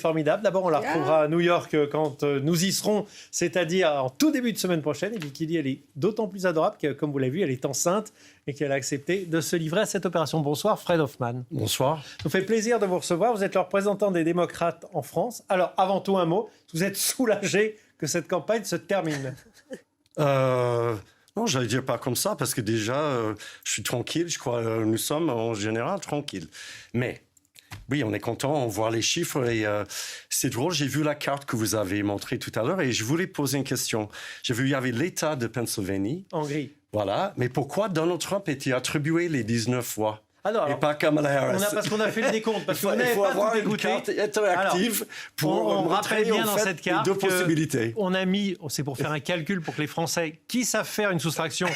Formidable. D'abord, on la retrouvera à New York quand nous y serons, c'est-à-dire en tout début de semaine prochaine. Et Vicky Lee, elle est d'autant plus adorable que, comme vous l'avez vu, elle est enceinte et qu'elle a accepté de se livrer à cette opération. Bonsoir, Fred Hoffman. Bonsoir. Ça nous fait plaisir de vous recevoir. Vous êtes le représentant des démocrates en France. Alors, avant tout, un mot. Vous êtes soulagé que cette campagne se termine? Non, j'allais dire pas comme ça, parce que déjà, je suis tranquille. Je crois nous sommes en général tranquilles. Mais oui, on est content, on voit les chiffres et c'est drôle. J'ai vu la carte que vous avez montrée tout à l'heure et je voulais poser une question. J'ai vu il y avait l'État de Pennsylvanie. En gris. Voilà. Mais pourquoi Donald Trump était attribué les 19 voix? Alors, et pas Kamala Harris. Parce qu'on a fait le décompte. Parce il faut avoir une carte interactive pour on rappelle bien dans cette carte deux possibilités. On a mis, c'est pour faire un calcul pour que les Français qui savent faire une soustraction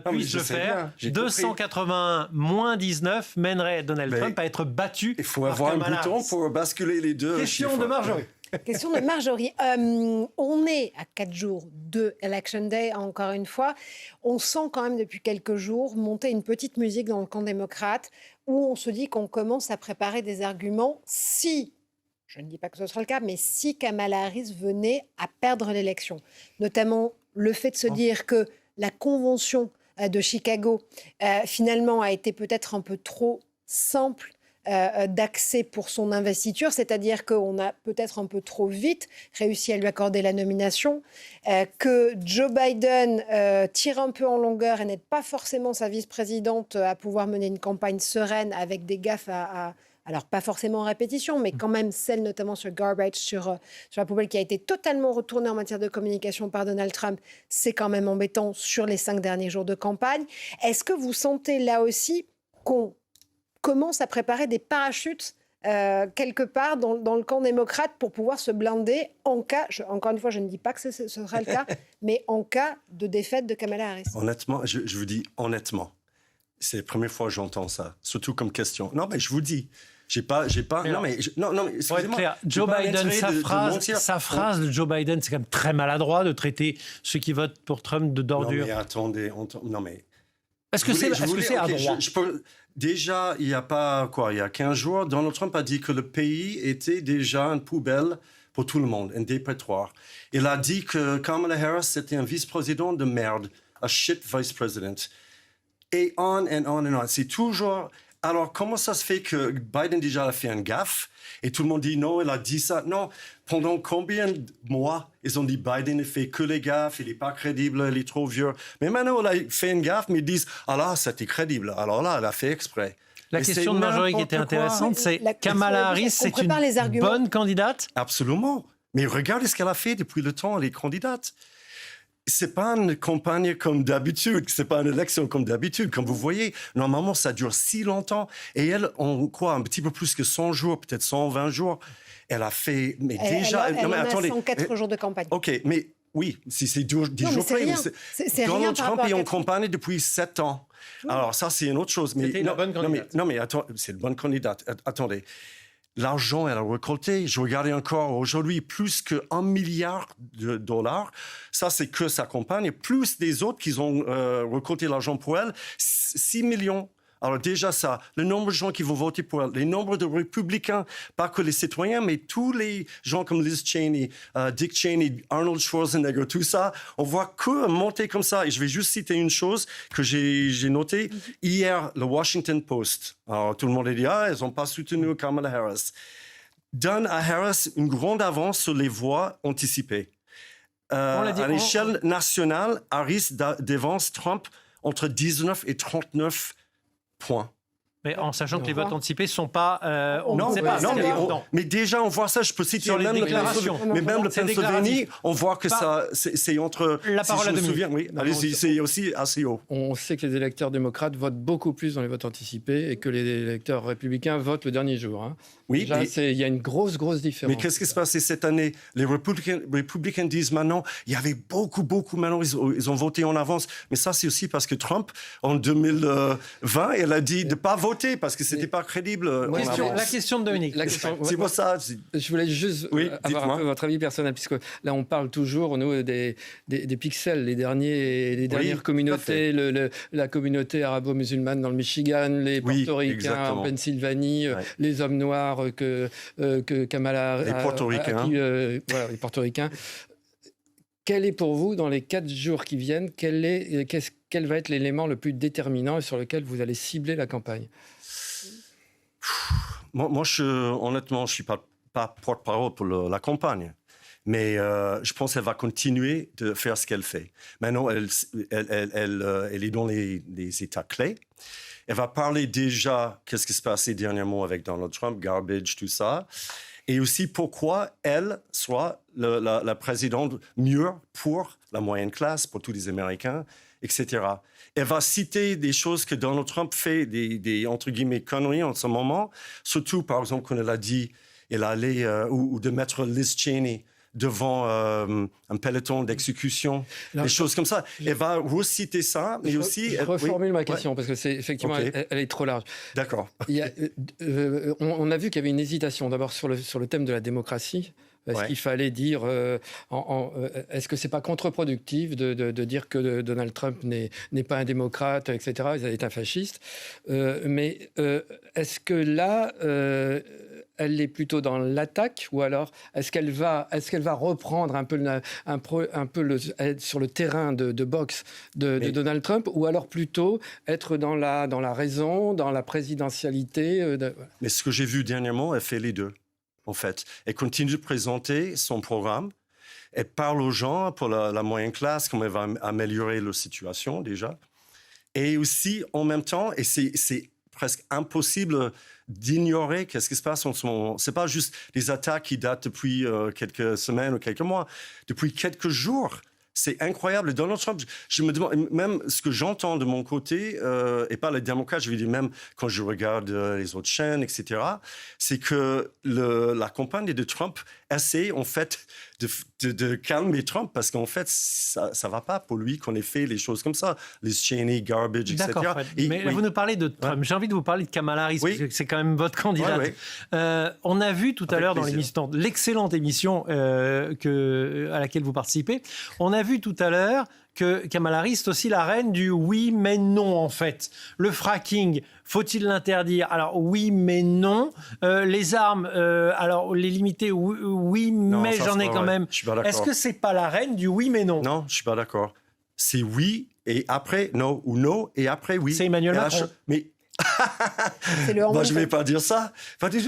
puissent le faire. 281 moins 19 mènerait Donald Trump à être battu. Il faut avoir un bouton pour basculer les deux. Question de Marjorie. Question de Marjorie. On est à 4 jours de Election Day, encore une fois. On sent quand même depuis quelques jours monter une petite musique dans le camp démocrate où on se dit qu'on commence à préparer des arguments si, je ne dis pas que ce sera le cas, mais si Kamala Harris venait à perdre l'élection. Notamment le fait de se dire que la convention de Chicago, finalement, a été peut-être un peu trop simple d'accès pour son investiture, c'est-à-dire qu'on a peut-être un peu trop vite réussi à lui accorder la nomination, que Joe Biden tire un peu en longueur et n'aide pas forcément sa vice-présidente à pouvoir mener une campagne sereine avec des gaffes alors pas forcément en répétition, mais quand même celle notamment sur garbage, sur la poubelle qui a été totalement retournée en matière de communication par Donald Trump. C'est quand même embêtant sur les 5 derniers jours de campagne. Est-ce que vous sentez là aussi qu'on commence à préparer des parachutes quelque part dans le camp démocrate pour pouvoir se blinder en cas, encore une fois, je ne dis pas que ce sera le cas, mais en cas de défaite de Kamala Harris? Honnêtement, je vous dis honnêtement, c'est la première fois que j'entends ça, surtout comme question. Non, mais je vous dis, j'ai pas. Non, mais excusez-moi. Joe Biden, sa phrase de Joe Biden, c'est quand même très maladroit de traiter ceux qui votent pour Trump de d'ordure. Non, mais attendez, non, mais. Est-ce que c'est à droit? Déjà, il y a 15 jours, Donald Trump a dit que le pays était déjà une poubelle pour tout le monde, un dépotoir. Il a dit que Kamala Harris, c'était un vice-président de merde, un shit vice-président. Et on and on and on. C'est toujours... Alors, comment ça se fait que Biden déjà a fait un gaffe et tout le monde dit non, il a dit ça? Non, pendant combien de mois ils ont dit Biden ne fait que les gaffes, il n'est pas crédible, il est trop vieux. Mais maintenant, il a fait une gaffe, mais ils disent ah là, c'était crédible. Alors là, il a fait exprès. La question de Marjorie qui était intéressante, c'est Kamala Harris, c'est une bonne candidate? Absolument. Mais regardez ce qu'elle a fait depuis le temps, elle est candidate. C'est pas une campagne comme d'habitude, c'est pas une élection comme d'habitude. Comme vous voyez, normalement, ça dure si longtemps. Et elle, un petit peu plus que 100 jours, peut-être 120 jours, elle a fait... Mais déjà... Elle a 104 jours de campagne. OK, mais oui, si c'est 10 jours près. Donald Trump est en campagne depuis 7 ans. Alors ça, c'est une autre chose. C'était une bonne candidate. Non, mais attends, c'est une bonne candidate. Attendez. L'argent, elle a récolté, je regardais encore aujourd'hui, plus qu'$1 milliard. Ça, c'est que sa campagne. Plus des autres qui ont récolté l'argent pour elle, 6 millions. Alors déjà ça, le nombre de gens qui vont voter pour elle, les nombres de républicains, pas que les citoyens, mais tous les gens comme Liz Cheney, Dick Cheney, Arnold Schwarzenegger, tout ça, on voit que monter comme ça. Et je vais juste citer une chose que j'ai notée. Hier, le Washington Post, alors tout le monde a dit, ils n'ont pas soutenu Kamala Harris, donne à Harris une grande avance sur les voix anticipées. À l'échelle nationale, Harris devance Trump entre 19 et 39 points. Mais en sachant que les votes anticipés ne sont pas... mais déjà, on voit ça, je peux citer même le Pennsylvanie, on voit que ça, c'est entre... La parole à Dominique. Oui, allez-y, c'est aussi assez haut. On sait que les électeurs démocrates votent beaucoup plus dans les votes anticipés et que les électeurs républicains votent le dernier jour. Hein. Oui, déjà, il y a une grosse différence. Mais qu'est-ce qui se passe cette année? Les républicains disent maintenant, il y avait beaucoup maintenant, ils ont voté en avance. Mais ça, c'est aussi parce que Trump, en 2020, il a dit de ne pas voter voté parce que c'était pas crédible. La question de Dominique. C'est pour ça. Je voulais juste avoir un peu votre avis personnel, puisque là, on parle toujours, nous, des pixels, les dernières communautés, la communauté arabo-musulmane dans le Michigan, les portoricains en Pennsylvanie, les hommes noirs que Kamala... Les portoricains. Voilà, les portoricains. Quel est pour vous, dans les 4 jours qui viennent, quel va être l'élément le plus déterminant et sur lequel vous allez cibler la campagne? Moi, honnêtement, je ne suis pas porte-parole pour la campagne. Mais je pense qu'elle va continuer de faire ce qu'elle fait. Maintenant, elle est dans les états clés. Elle va parler déjà qu'est-ce qui s'est passé dernièrement avec Donald Trump, garbage, tout ça. Et aussi pourquoi elle soit la présidente mieux pour la moyenne classe, pour tous les Américains, etc. Elle va citer des choses que Donald Trump fait, des entre guillemets, conneries en ce moment. Surtout, par exemple, quand elle a dit elle allait, ou de mettre Liz Cheney devant un peloton d'exécution, des choses comme ça. Elle va reciter ça, mais aussi... Je reformule ma question, parce que c'est effectivement, elle est trop large. D'accord. On a vu qu'il y avait une hésitation, d'abord sur le thème de la démocratie. Est-ce qu'il fallait dire... est-ce que c'est pas contre-productif de dire que Donald Trump n'est pas un démocrate, etc. Il est un fasciste. Mais est-ce que là... elle est plutôt dans l'attaque, ou alors est-ce qu'elle va reprendre un peu sur le terrain de boxe de Donald Trump, ou alors plutôt être dans la raison, dans la présidentialité Mais ce que j'ai vu dernièrement, elle fait les deux, en fait. Elle continue de présenter son programme. Elle parle aux gens pour la moyenne classe, comment elle va améliorer leur situation déjà. Et aussi, en même temps, et c'est presque impossible d'ignorer qu'est-ce qui se passe en ce moment. Ce n'est pas juste des attaques qui datent depuis quelques semaines ou quelques mois. Depuis quelques jours, c'est incroyable. Donald Trump, je me demande, même ce que j'entends de mon côté, et pas les démocrates, je veux dire même quand je regarde les autres chaînes, etc., c'est que la campagne de Trump essaie en fait de calmer Trump, parce qu'en fait, ça ne va pas pour lui qu'on ait fait les choses comme ça. Les Cheney, garbage, etc. D'accord, Fred. Mais là, vous nous parlez de Trump. J'ai envie de vous parler de Kamala Harris, parce que c'est quand même votre candidate. On a vu tout à l'heure dans l'excellente émission à laquelle vous participez, on a vu tout à l'heure que Kamala Harris est aussi la reine du oui mais non, en fait. Le fracking, faut-il l'interdire? Alors oui mais non. Les armes, alors les limiter, oui non, mais j'en ai quand même. Est-ce que c'est pas la reine du oui mais non? Non, je suis pas d'accord. C'est oui et après non, ou non et après oui. C'est Emmanuel Macron. Mais je ne vais pas dire ça.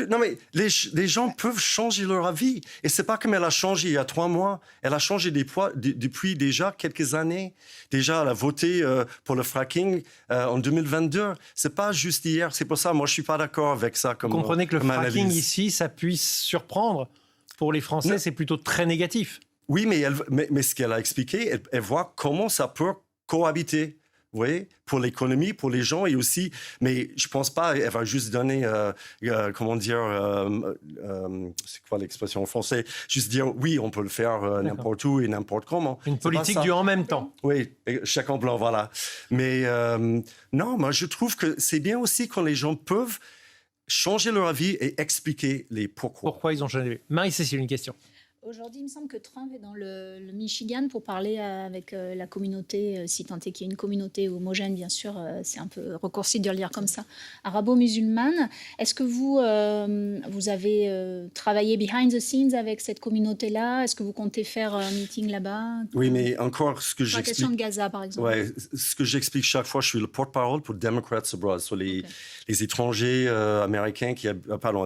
Non, mais les gens peuvent changer leur avis. Et ce n'est pas comme elle a changé il y a 3 mois. Elle a changé depuis déjà quelques années. Déjà, elle a voté pour le fracking en 2022. Ce n'est pas juste hier. C'est pour ça, moi, je ne suis pas d'accord avec ça. Vous comprenez que le fracking ici, ça puisse surprendre. Pour les Français, c'est plutôt très négatif. Oui, mais ce qu'elle a expliqué, elle voit comment ça peut cohabiter. Vous voyez, pour l'économie, pour les gens et aussi, mais je pense pas, elle va juste donner, comment dire, c'est quoi l'expression en français? Juste dire oui, on peut le faire n'importe où et n'importe comment. Une politique du en même temps. Oui, chacun blanc, voilà. Mais non, moi je trouve que c'est bien aussi quand les gens peuvent changer leur avis et expliquer les pourquoi. Pourquoi ils ont changé. Marie-Cécile, une question. Aujourd'hui, il me semble que Trump est dans le Michigan pour parler avec la communauté, si tant est qu'il y ait une communauté homogène, bien sûr, c'est un peu raccourci de le dire comme ça, arabo-musulmane. Est-ce que vous avez travaillé behind the scenes avec cette communauté-là? Est-ce que vous comptez faire un meeting là-bas? Oui, mais encore, ce que j'explique... La question de Gaza, par exemple. Ouais, ce que j'explique chaque fois, je suis le porte-parole pour Democrats Abroad, sur les étrangers américains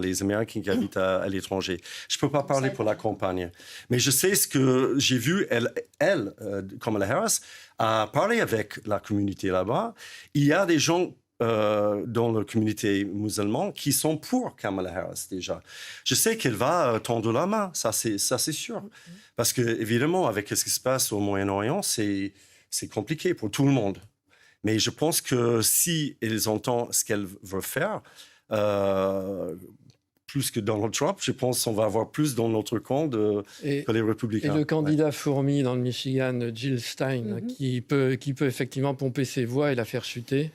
les Américains qui habitent à l'étranger. Je ne peux pas parler pour la campagne. Mais je sais ce que j'ai vu, elle Kamala Harris, a parlé avec la communauté là-bas. Il y a des gens dans la communauté musulmane qui sont pour Kamala Harris déjà. Je sais qu'elle va tendre la main, ça c'est sûr. Parce que évidemment, avec ce qui se passe au Moyen-Orient, c'est compliqué pour tout le monde. Mais je pense que si elles entendent ce qu'elle veut faire, plus que Donald Trump, je pense qu'on va avoir plus dans notre camp que les républicains. Et le candidat fourmi dans le Michigan, Jill Stein, qui peut effectivement pomper ses voix et la faire chuter.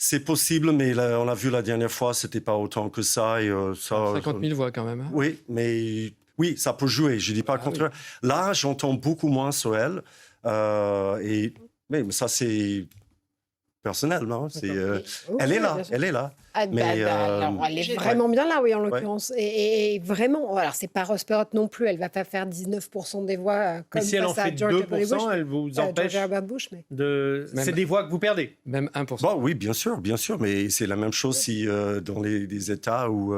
C'est possible, mais là, on a vu la dernière fois, c'était pas autant que ça. Et, 50 000 voix quand même. Hein. Oui, mais oui, ça peut jouer. Je dis pas le contraire. Oui. Là, j'entends beaucoup moins sur elle. Mais ça, c'est personnel, non? Elle est là, elle est là. Mais elle est vraiment bien là, oui, en l'occurrence. Et vraiment, alors c'est pas Ross Perot non plus, elle va pas faire 19% des voix comme si elle en fait 2%, elle vous empêche C'est des voix que vous perdez. Même 1%. Bon, oui, bien sûr, mais c'est la même chose si dans les États où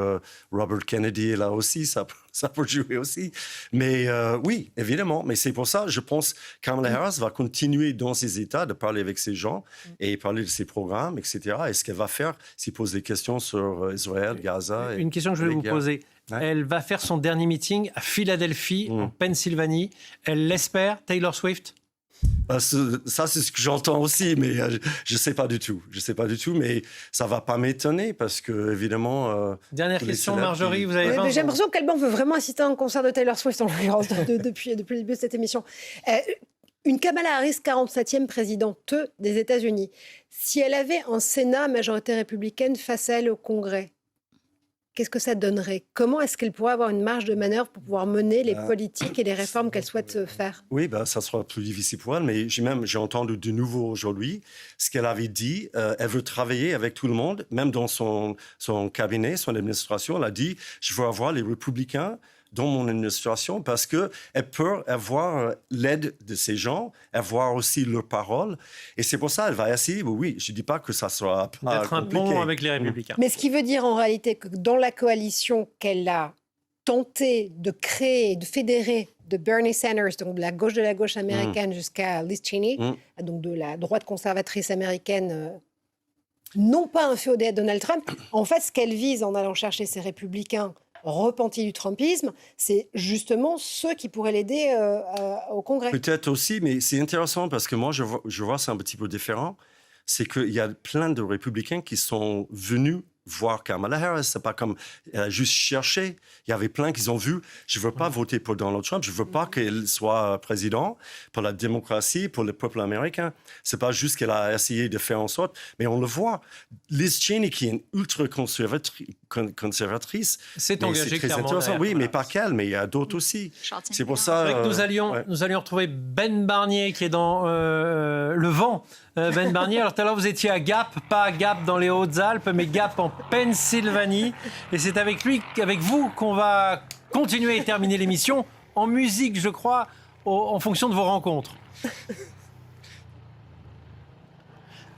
Robert Kennedy est là aussi, ça peut jouer aussi. Mais oui, évidemment, mais c'est pour ça, je pense, Kamala Harris va continuer dans ces États de parler avec ces gens et parler de ses programmes, etc. Et ce qu'elle va faire, s'il pose des questions sur Israël, Gaza. Une question que je voulais vous poser. Ouais. Elle va faire son dernier meeting à Philadelphie, en Pennsylvanie. Elle l'espère, Taylor Swift? Ça, c'est ce que j'entends aussi, mais je ne sais pas du tout. Mais ça ne va pas m'étonner parce que, évidemment... Dernière question, Marjorie, vous avez... J'ai l'impression qu'Alban veut vraiment assister à un concert de Taylor Swift, en l'occurrence, depuis le début de cette émission. Une Kamala Harris, 47e présidente des États-Unis, si elle avait un Sénat majorité républicaine face à elle au Congrès, qu'est-ce que ça donnerait? Comment est-ce qu'elle pourrait avoir une marge de manœuvre pour pouvoir mener les politiques et les réformes qu'elle souhaite faire? Oui, ça sera plus difficile pour elle, mais j'ai entendu de nouveau aujourd'hui ce qu'elle avait dit. Elle veut travailler avec tout le monde, même dans son cabinet, son administration. Elle a dit, je veux avoir les républicains dans mon administration parce qu'elle peut avoir l'aide de ces gens, avoir aussi leur parole. Et c'est pour ça qu'elle va essayer, oui, je ne dis pas que ça sera pas d'être un pont avec les Républicains. Mais ce qui veut dire en réalité que dans la coalition qu'elle a tenté de créer, de fédérer de Bernie Sanders, donc de la gauche américaine jusqu'à Liz Cheney, donc de la droite conservatrice américaine, non pas inféodée à Donald Trump, en fait, ce qu'elle vise en allant chercher ces républicains repentis du Trumpisme, c'est justement ceux qui pourraient l'aider au Congrès. Peut-être aussi, mais c'est intéressant parce que moi, je vois c'est un petit peu différent. C'est qu'il y a plein de républicains qui sont venus voir Kamala Harris. C'est pas comme elle a juste cherché. Il y avait plein qui ont vu. Je veux pas voter pour Donald Trump. Je veux pas qu'il soit président pour la démocratie, pour le peuple américain. C'est pas juste qu'elle a essayé de faire en sorte, mais on le voit. Liz Cheney, qui est une ultra conservatrice, c'est engagé très intéressant. Oui, mais pas qu'elle, mais il y a d'autres aussi. C'est pour ça. C'est vrai que nous allions retrouver Ben Barnier qui est dans le vent. Ben Barnier, alors tout à l'heure vous étiez à Gap, pas à Gap dans les Hautes-Alpes, mais Gap en Pennsylvanie. Et c'est avec vous qu'on va continuer et terminer l'émission en musique, je crois, en fonction de vos rencontres.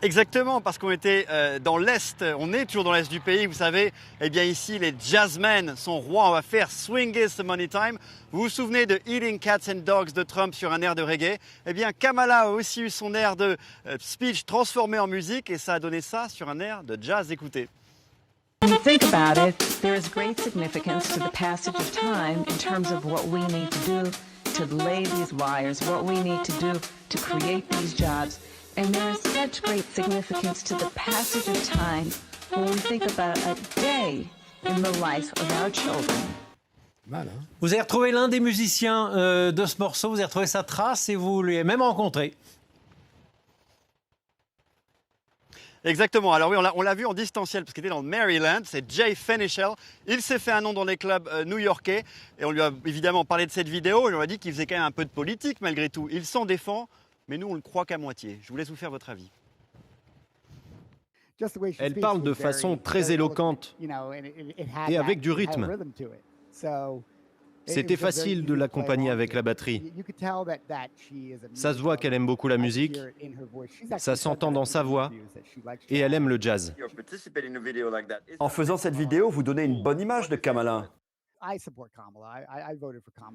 Exactement, parce qu'on était dans l'Est, on est toujours dans l'Est du pays, vous savez. Eh bien ici, les jazzmen sont rois, on va faire Swing is the Money Time. Vous vous souvenez de Eating Cats and Dogs de Trump sur un air de reggae? Eh bien Kamala a aussi eu son air de speech transformé en musique et ça a donné ça sur un air de jazz. Écoutez. When you think about it, there is great significance to the passage of time in terms of what we need to do to lay these wires, what we need to do to create these jobs. And there is such great significance to the passage of time when we think about a day in the life of our children. Vous avez retrouvé l'un des musiciens de ce morceau, vous avez retrouvé sa trace et vous lui avez même rencontré. Exactement. Alors oui, on l'a vu en distanciel parce qu'il était dans le Maryland. C'est Jay Fenichel. Il s'est fait un nom dans les clubs new-yorkais et on lui a évidemment parlé de cette vidéo. Et on lui a dit qu'il faisait quand même un peu de politique malgré tout. Il s'en défend, mais nous on le croit qu'à moitié. Je vous laisse vous faire votre avis. Elle parle de façon très éloquente et avec du rythme. C'était facile de l'accompagner avec la batterie. Ça se voit qu'elle aime beaucoup la musique, ça s'entend dans sa voix, et elle aime le jazz. En faisant cette vidéo, vous donnez une bonne image de Kamala.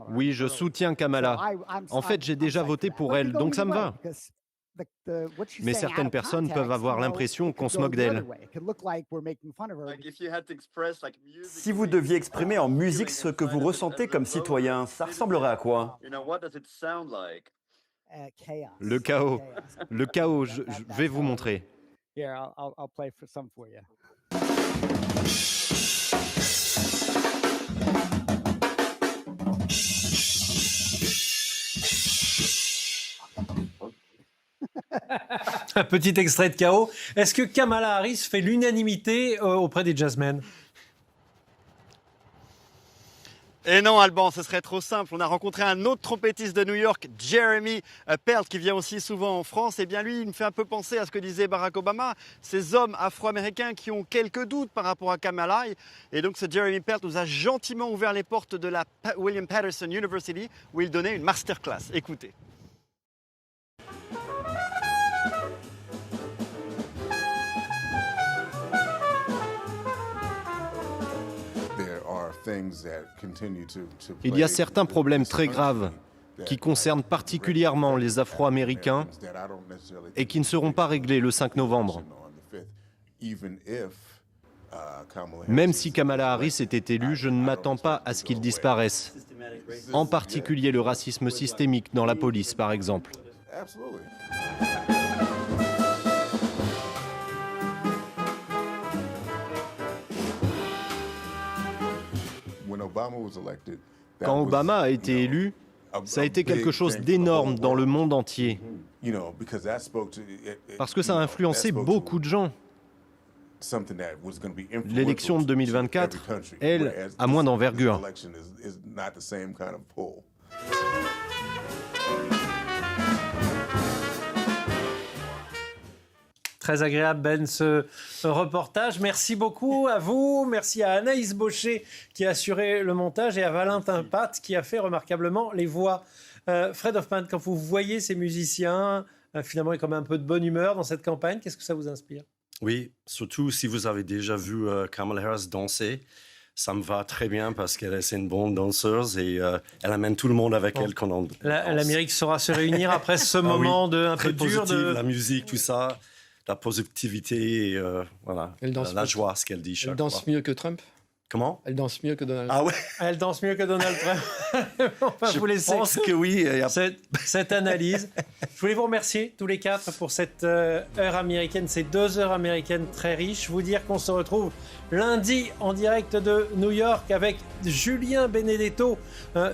Oui, je soutiens Kamala. En fait, j'ai déjà voté pour elle, donc ça me va. Mais certaines personnes peuvent avoir l'impression qu'on se moque d'elle. Si vous deviez exprimer en musique ce que vous ressentez comme citoyen, ça ressemblerait à quoi? Le chaos. Le chaos, je vais vous montrer. Un petit extrait de chaos. Est-ce que Kamala Harris fait l'unanimité auprès des jazzmen? Et non, Alban, ce serait trop simple. On a rencontré un autre trompettiste de New York, Jeremy Pelt, qui vient aussi souvent en France. Et bien lui, il me fait un peu penser à ce que disait Barack Obama, ces hommes afro-américains qui ont quelques doutes par rapport à Kamala. Et donc ce Jeremy Pelt nous a gentiment ouvert les portes de la William Patterson University, où il donnait une masterclass. Écoutez. Il y a certains problèmes très graves qui concernent particulièrement les Afro-Américains et qui ne seront pas réglés le 5 novembre. Même si Kamala Harris était élue, je ne m'attends pas à ce qu'ils disparaissent. En particulier le racisme systémique dans la police, par exemple. Quand Obama a été élu, ça a été quelque chose d'énorme dans le monde entier. Parce que ça a influencé beaucoup de gens. L'élection de 2024, elle, a moins d'envergure. Très agréable, Ben, ce reportage. Merci beaucoup à vous. Merci à Anaïs Baucher qui a assuré le montage et à Valentin Pat qui a fait remarquablement les voix. Fred Hoffman, quand vous voyez ces musiciens, finalement, il y a quand même un peu de bonne humeur dans cette campagne. Qu'est-ce que ça vous inspire? Oui, surtout si vous avez déjà vu Kamala Harris danser. Ça me va très bien parce qu'elle est une bonne danseuse et elle amène tout le monde avec elle quand on danse. L'Amérique saura se réunir après ce moment de un peu dur. La musique, tout ça. La positivité et voilà, la joie, ce qu'elle dit chaque fois. Elle danse mieux que Trump? Comment? Elle danse mieux que Donald Trump. Ah ouais? Elle danse mieux que Donald Trump. On va vous laisser. Je pense que oui. Cette analyse. Je voulais vous remercier tous les quatre pour cette heure américaine, ces 2 heures américaines très riches. Vous dire qu'on se retrouve lundi en direct de New York avec Julien Benedetto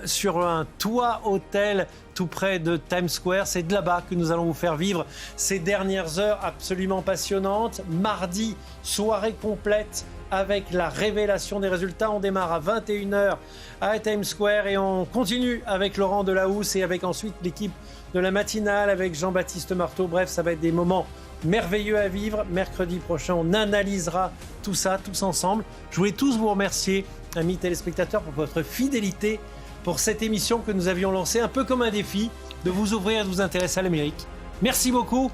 sur un toit hôtel tout près de Times Square. C'est de là-bas que nous allons vous faire vivre ces dernières heures absolument passionnantes. Mardi, soirée complète avec la révélation des résultats. On démarre à 21h à Times Square et on continue avec Laurent Delahousse et avec ensuite l'équipe de la matinale avec Jean-Baptiste Marteau. Bref, ça va être des moments merveilleux à vivre. Mercredi prochain, on analysera tout ça tous ensemble. Je voulais tous vous remercier, amis téléspectateurs, pour votre fidélité pour cette émission que nous avions lancée un peu comme un défi de vous ouvrir et de vous intéresser à l'Amérique. Merci beaucoup.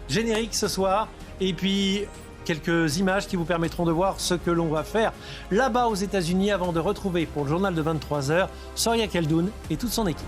Générique ce soir. Et puis quelques images qui vous permettront de voir ce que l'on va faire là-bas aux États-Unis avant de retrouver pour le journal de 23h Soria Khaldoun et toute son équipe.